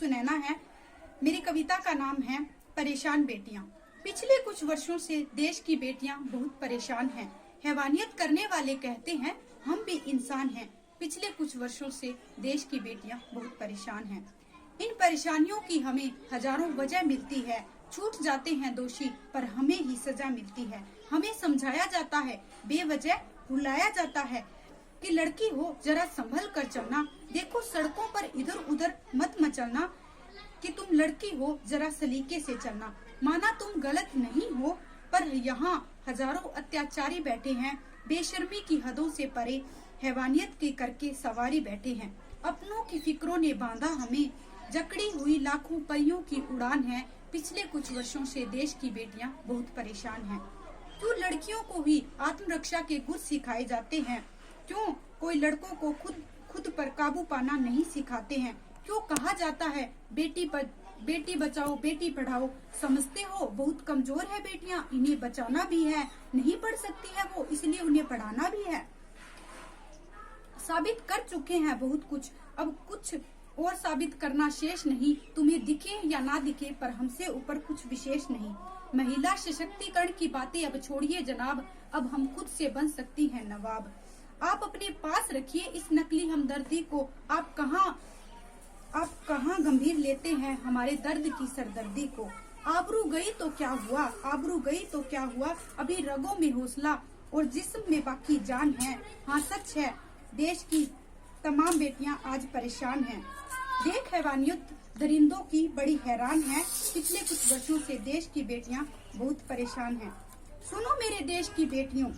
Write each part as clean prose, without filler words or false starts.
सुनैना है। मेरी कविता का नाम है परेशान बेटियां। पिछले कुछ वर्षों से देश की बेटियां बहुत परेशान हैं। हैवानियत करने वाले कहते हैं हम भी इंसान हैं। पिछले कुछ वर्षों से देश की बेटियां बहुत परेशान हैं। इन परेशानियों की हमें हजारों वजह मिलती है। छूट जाते हैं दोषी पर हमें ही सजा मिलती है। हमें समझाया जाता है, बेवजह रुलाया जाता है कि लड़की हो जरा संभल कर चलना। देखो सड़कों पर इधर उधर मत मचलना, कि तुम लड़की हो जरा सलीके से चलना। माना तुम गलत नहीं हो, पर यहाँ हजारों अत्याचारी बैठे हैं। बेशर्मी की हदों से परे हैवानियत के करके सवारी बैठे हैं। अपनों की फिक्रों ने बांधा हमें, जकड़ी हुई लाखों परियों की उड़ान है। पिछले कुछ वर्षों से देश की बेटियां बहुत परेशान हैं। क्यों लड़कियों को ही आत्मरक्षा के गुर सिखाए जाते हैं? क्यों कोई लड़कों को खुद पर काबू पाना नहीं सिखाते हैं? क्यों कहा जाता है बेटी बचाओ बेटी पढ़ाओ? समझते हो बहुत कमजोर है बेटियां, इन्हें बचाना भी है, नहीं पढ़ सकती है वो, इसलिए उन्हें पढ़ाना भी है। साबित कर चुके हैं बहुत कुछ, अब कुछ और साबित करना शेष नहीं। तुम्हें दिखे या ना दिखे, पर हमसे ऊपर कुछ विशेष नहीं। महिला सशक्तिकरण की बातें अब छोड़िए जनाब, अब हम खुद से बन सकती हैं नवाब। आप अपने पास रखिए इस नकली हमदर्दी को। आप कहाँ गंभीर लेते हैं हमारे दर्द की सरदर्दी को। आबरू गई तो क्या हुआ, आबरू गई तो क्या हुआ, अभी रगों में हौसला और जिस्म में बाकी जान है। हाँ सच है, देश की तमाम बेटियां आज परेशान हैं। देख हैवानियत दरिंदों की बड़ी हैरान है। पिछले कुछ वर्षों से देश की बेटियां बहुत परेशान हैं। सुनो मेरे देश की बेटियों,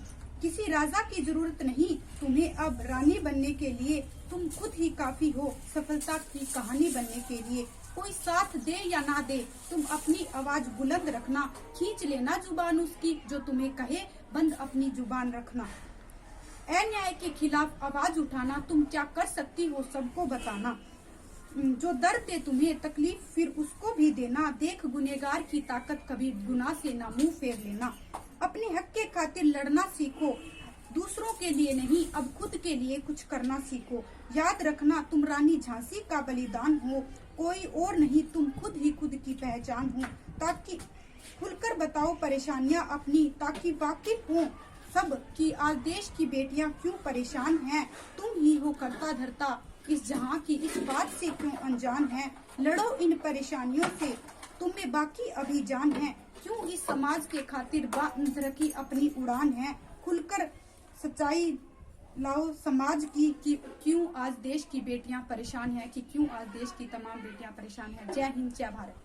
किसी राजा की जरूरत नहीं तुम्हें अब रानी बनने के लिए। तुम खुद ही काफी हो सफलता की कहानी बनने के लिए। कोई साथ दे या ना दे, तुम अपनी आवाज बुलंद रखना। खींच लेना जुबान उसकी जो तुम्हें कहे, बंद अपनी जुबान रखना। अन्याय के खिलाफ आवाज उठाना, तुम क्या कर सकती हो सबको बताना। जो दर्द दे तुम्हें तकलीफ फिर उसको भी देना। देख गुनहगार की ताकत, कभी गुनाह से ना मुंह फेर लेना। अपने हक के खातिर लड़ना सीखो, दूसरों के लिए नहीं अब खुद के लिए कुछ करना सीखो। याद रखना तुम रानी झांसी का बलिदान हो, कोई और नहीं, तुम खुद ही खुद की पहचान हो। ताकि खुलकर बताओ परेशानियां अपनी, ताकि वाकिफ हो सब कि आज देश की बेटियां क्यों परेशान हैं। तुम ही हो करता धरता इस जहां की, इस बात से क्यों अनजान है। लड़ो इन परेशानियों से, तुम्हें बाकी अभी जान है। क्यों इस समाज के खातिर बांध रखी अपनी उड़ान है। खुलकर सच्चाई लाओ समाज की कि क्यों आज देश की बेटियां परेशान हैं, कि क्यों आज देश की तमाम बेटियां परेशान हैं। जय हिंद, जय भारत।